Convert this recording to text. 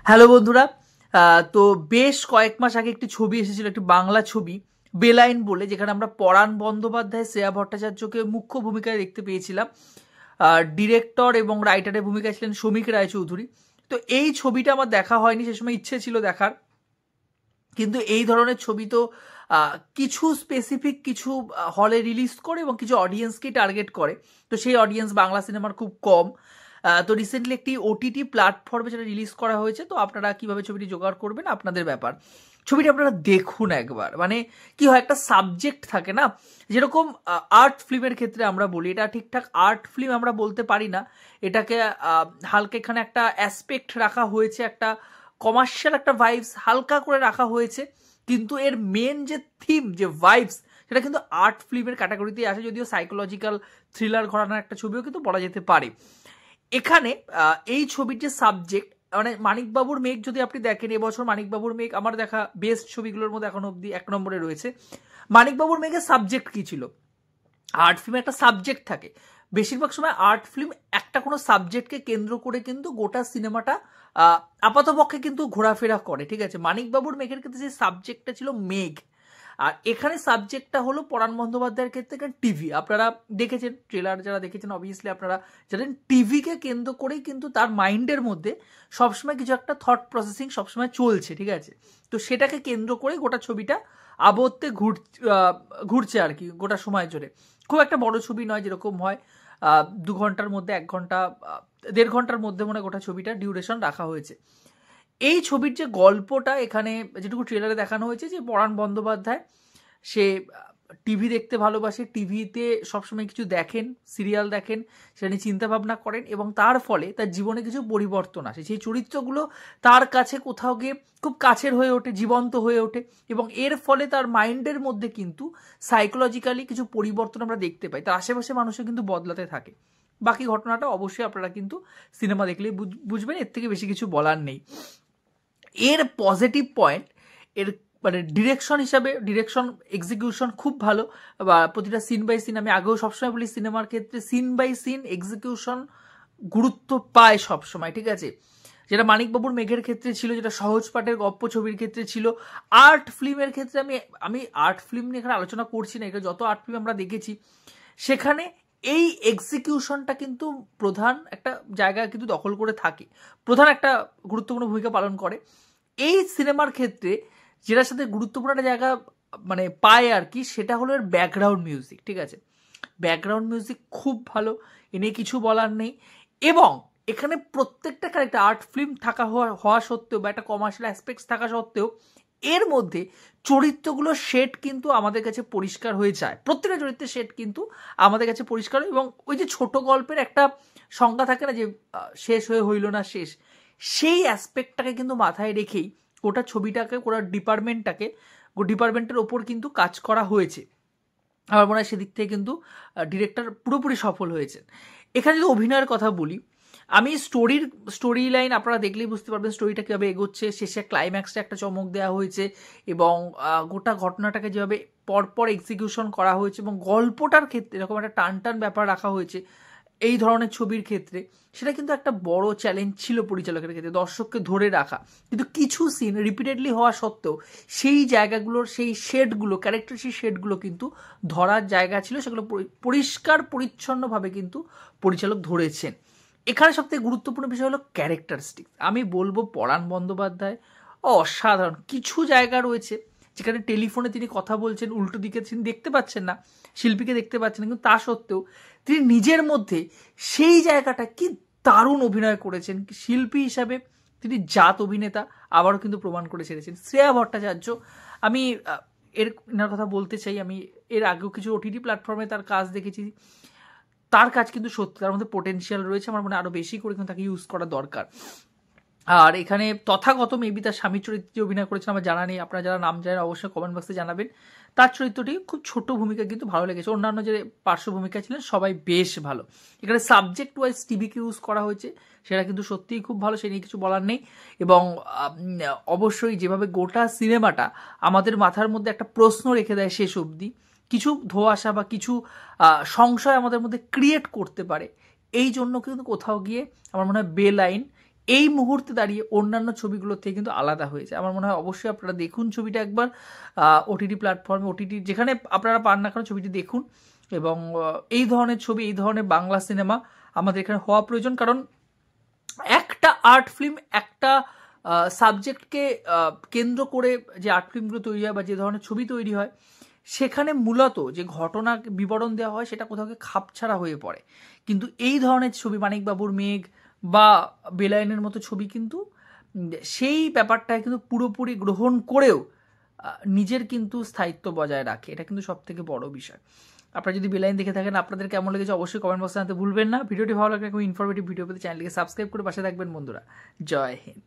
Hello বন্ধুরা, তো বেশ কয়েক মাস আগে একটি ছবি এসেছিল, একটি বাংলা ছবি বেলাইন বলে, যেখানে আমরা পরাণ বন্দ্যোপাধ্যায়, শ্রেয়া ভট্টাচার্যকে মুখ্য ভূমিকায় দেখতে পেয়েছিলাম। ডিরেক্টর এবং রাইটারের ভূমিকায় ছিলেন শ্রমিক রায়চৌধুরী। তো এই ছবিটা আমার দেখা হয়নি, সে সময় ইচ্ছে ছিল দেখার, কিন্তু এই ধরনের ছবি তো কিছু স্পেসিফিক কিছু হলে রিলিজ করে এবং কিছু অডিয়েন্সকেই টার্গেট করে। তো সেই অডিয়েন্স বাংলা সিনেমার খুব কম। তো রিসেন্টলি একটি ওটিটি প্ল্যাটফর্মে যেটা রিলিজ করা হয়েছে, তো আপনারা কিভাবে ছবিটি জোগাড় করবেন আপনাদের ব্যাপার। ছবিটি আপনারা দেখুন একবার। মানে কি হয়, একটা সাবজেক্ট থাকে না, যেরকম আর্ট ফিল্মের ক্ষেত্রে আমরা বলি এটা ঠিকঠাক আর্ট ফিল্ম আমরা বলতে পারি না, এটাকে হালকা এখানে একটা অ্যাসপেক্ট রাখা হয়েছে, একটা কমার্শিয়াল একটা ভাইবস হালকা করে রাখা হয়েছে, কিন্তু এর মেন যে থিম, যে ভাইবস, সেটা কিন্তু আর্ট ফিল্মের ক্যাটাগরিতেই আসে, যদিও সাইকোলজিক্যাল থ্রিলার ঘরানার একটা ছবিও কিন্তু বলা যেতে পারে। এখানে এই ছবির যে সাবজেক্ট, মানে মানিকবাবুর মেঘ যদি আপনি দেখেন, এবছর মানিকবাবুর মেঘ আমার দেখা বেস্ট ছবিগুলোর মধ্যে এখন অব্দি 1 নম্বরে রয়েছে। মানিকবাবুর মেঘের সাবজেক্ট কি ছিল? আর্ট ফিল্মে একটা সাবজেক্ট থাকে, বেশিরভাগ সময় আর্ট ফিল্ম একটা কোনো সাবজেক্টকে কেন্দ্র করে কিন্তু গোটা সিনেমাটা আপাতপক্ষে কিন্তু ঘোরাফেরা করে, ঠিক আছে। মানিকবাবুর মেঘের ক্ষেত্রে যে সাবজেক্টটা ছিল মেঘ, আর এখানে সাবজেক্টটা হলো পরাণ বন্দ্যোপাধ্যায়ের ক্ষেত্রে টিভি। আপনারা দেখেছেন ট্রেলার, যারা দেখেছেন অবভিয়াসলি আপনারা জানেন টিভিকে কেন্দ্র করেই কিন্তু তার মাইন্ডের মধ্যে সবসময় কিছু একটা থট প্রসেসিং সবসময় চলছে, ঠিক আছে। তো সেটাকে কেন্দ্র করে গোটা ছবিটা আবর্তে ঘুরছে আর কি গোটা সময় জুড়ে। খুব একটা বড় ছবি নয়, যেরকম হয় 2 ঘন্টার মধ্যে 1 ঘন্টা 1.5 ঘন্টার মধ্যে মনে গোটা ছবিটা ডিউরেশন রাখা হয়েছে। এই ছবির যে গল্পটা এখানে যেটুকু ট্রেলারে দেখানো হয়েছে, যে পরাণ বন্দ্যোপাধ্যায় সে টিভি দেখতে ভালোবাসে, টিভিতে সবসময় কিছু দেখেন, সিরিয়াল দেখেন, সেটা নিয়ে চিন্তাভাবনা করেন, এবং তার ফলে তার জীবনে কিছু পরিবর্তন আসে। সেই চরিত্রগুলো তার কাছে কোথাও গিয়ে খুব কাছের হয়ে ওঠে, জীবন্ত হয়ে ওঠে, এবং এর ফলে তার মাইন্ডের মধ্যে কিন্তু সাইকোলজিক্যালি কিছু পরিবর্তন আমরা দেখতে পাই। তার আশেপাশে মানুষও কিন্তু বদলাতে থাকে। বাকি ঘটনাটা অবশ্যই আপনারা কিন্তু সিনেমা দেখলেই বুঝবেন, এর থেকে বেশি কিছু বলার নেই। এর পজিটিভ পয়েন্ট, এর মানে ডিরেকশন হিসাবে, ডিরেকশন এক্সিকিউশন খুব ভালো, বা প্রতিটা সিন বাই সিন, আমি আগেও সবসময় বলি সিনেমার ক্ষেত্রে সিন বাই সিন এক্সিকিউশন গুরুত্ব পায় সবসময়, ঠিক আছে। যেটা মানিকবাবুর মেঘের ক্ষেত্রে ছিল, যেটা সহজ পাঠের গপ্প ছবির ক্ষেত্রে ছিল। আর্ট ফিল্মের ক্ষেত্রে আমি আর্ট ফিল্ম নিয়ে এখানে আলোচনা করছি না, এটা যত আর্ট ফিল্ম আমরা দেখেছি সেখানে এই এক্সিকিউশনটা কিন্তু প্রধান একটা জায়গা কিন্তু দখল করে থাকে, প্রধান একটা গুরুত্বপূর্ণ ভূমিকা পালন করে। এই সিনেমার ক্ষেত্রে যেটার সাথে গুরুত্বপূর্ণ একটা জায়গা মানে পায় আর কি, সেটা হলো এর ব্যাকগ্রাউন্ড মিউজিক, ঠিক আছে। ব্যাকগ্রাউন্ড মিউজিক খুব ভালো, এ নিয়ে কিছু বলার নেই। এবং এখানে প্রত্যেকটা ক্যারেক্টার আর্ট ফিল্ম থাকা হওয়া সত্ত্বেও, বা একটা কমার্শিয়াল অ্যাসপেক্টস থাকা সত্ত্বেও, এর মধ্যে চরিত্রগুলোর শেড কিন্তু আমাদের কাছে পরিষ্কার হয়ে যায়। প্রত্যেকটা চরিত্রের শেড কিন্তু আমাদের কাছে পরিষ্কার, এবং ওই যে ছোট গল্পের একটা সংজ্ঞা থাকে না, যে শেষ হয়ে হইল না শেষ, সেই অ্যাসপেক্টটাকে কিন্তু মাথায় রেখেই গোটা ছবিটাকে, গোটা ডিপার্টমেন্টের ওপর কিন্তু কাজ করা হয়েছে। আমার মনে হয় সেদিক থেকে কিন্তু ডিরেক্টর পুরোপুরি সফল হয়েছেন। এখানে যদি অভিনয়ের কথা বলি, আমি স্টোরি লাইন আপনারা দেখলেই বুঝতে পারবেন স্টোরিটা কীভাবে এগোচ্ছে। শেষে ক্লাইম্যাক্সটা একটা চমক দেওয়া হয়েছে, এবং গোটা ঘটনাটাকে যেভাবে পরপর এক্সিকিউশন করা হয়েছে, এবং গল্পটার ক্ষেত্রে এরকম একটা টান ব্যাপার রাখা হয়েছে এই ধরনের ছবির ক্ষেত্রে, সেটা কিন্তু একটা বড় চ্যালেঞ্জ ছিল পরিচালকের ক্ষেত্রে, দর্শককে ধরে রাখা। কিন্তু কিছু সিন রিপিটেডলি হওয়া সত্ত্বেও সেই জায়গাগুলোর, সেই শেডগুলো, ক্যারেক্টার সেই শেডগুলো কিন্তু ধরার জায়গা ছিল, সেগুলো পরিষ্কার পরিচ্ছন্নভাবে কিন্তু পরিচালক ধরেছেন। এখানে সবথেকে গুরুত্বপূর্ণ বিষয় হলো ক্যারেক্টারিস্টিক। আমি বলবো পরাণ বন্দ্যোপাধ্যায় অসাধারণ। কিছু জায়গা রয়েছে যেখানে টেলিফোনে তিনি কথা বলছেন, উল্টো দিকে তিনি দেখতে পাচ্ছেন না, শিল্পীকে দেখতে পাচ্ছেন, কিন্তু তা সত্ত্বেও তিনি নিজের মধ্যে সেই জায়গাটা কি দারুণ অভিনয় করেছেন। শিল্পী হিসাবে তিনি জাত অভিনেতা, আবারও কিন্তু প্রমাণ করে ছেড়েছেন। শ্রেয়া ভট্টাচার্য, আমি এনার কথা বলতে চাই, আমি এর আগেও কিছু ওটিটি প্ল্যাটফর্মে তার কাজ দেখেছি, তার কাজ কিন্তু সত্যি, তার মধ্যে পোটেনশিয়াল রয়েছে, আমার মনে হয় আরও বেশি করে কিন্তু তাকে ইউজ করা দরকার। আর এখানে তথাগত মেবি তার স্বামী চরিত্রে অভিনয় করেছেন আমার জানা নেই, আপনারা যারা নাম জানেন অবশ্যই কমেন্ট বক্সে জানাবেন। তার চরিত্রটি খুব ছোট ভূমিকা কিন্তু ভালো লেগেছে, অন্যান্য যে পার্শ্ব ভূমিকা ছিলেন সবাই বেশ ভালো। এখানে সাবজেক্ট ওয়াইজ টিভিকে ইউজ করা হয়েছে, সেটা কিন্তু সত্যিই খুব ভালো, সে নিয়ে কিছু বলার নেই। এবং অবশ্যই যেভাবে গোটা সিনেমাটা আমাদের মাথার মধ্যে একটা প্রশ্ন রেখে দেয় শেষ অবধি, কিছু ধোঁয়াশা বা কিছু সংশয় আমাদের মধ্যে ক্রিয়েট করতে পারে, এই জন্য কিন্তু কোথাও গিয়ে আমার মনে হয় বেলাইন এই মুহূর্তে দাঁড়িয়ে অন্যান্য ছবিগুলোর থেকে কিন্তু আলাদা হয়েছে। আমার মনে হয় অবশ্যই আপনারা দেখুন ছবিটা একবার, ওটিটি প্ল্যাটফর্মে, ওটিটি যেখানে আপনারা পান না কেন ছবিটি দেখুন। এবং এই ধরনের ছবি, এই ধরনের বাংলা সিনেমা আমাদের এখানে হওয়া প্রয়োজন। কারণ একটা আর্ট ফিল্ম, একটা সাবজেক্টকে কেন্দ্র করে যে আর্ট ফিল্মগুলো তৈরি হয় বা যে ধরনের ছবি তৈরি হয়, সেখানে মূলত যে ঘটনা বিবরণ দেওয়া হয় সেটা কোথাও খাপছাড়া হয়ে পড়ে। কিন্তু এই ধরনের ছবি, মানিকবাবুর মেঘ বা বেলাইনের মতো ছবি কিন্তু সেই ব্যাপারটায় কিন্তু পুরোপুরি গ্রহণ করেও নিজের কিন্তু স্থায়িত্ব বজায় রাখে। এটা কিন্তু সব থেকে বড় বিষয়। আপনারা যদি বেলাইন দেখে থাকেন, আপনাদের কেমন লেগেছে অবশ্যই কমেন্ট বক্সে জানাতে ভুলবেন না। ভিডিওটি ভালো লাগলে ইনফরমেটিভ ভিডিও পেতে চ্যানেলটিকে সাবস্ক্রাইব করে পাশে থাকবেন বন্ধুরা। জয় হিন্দ।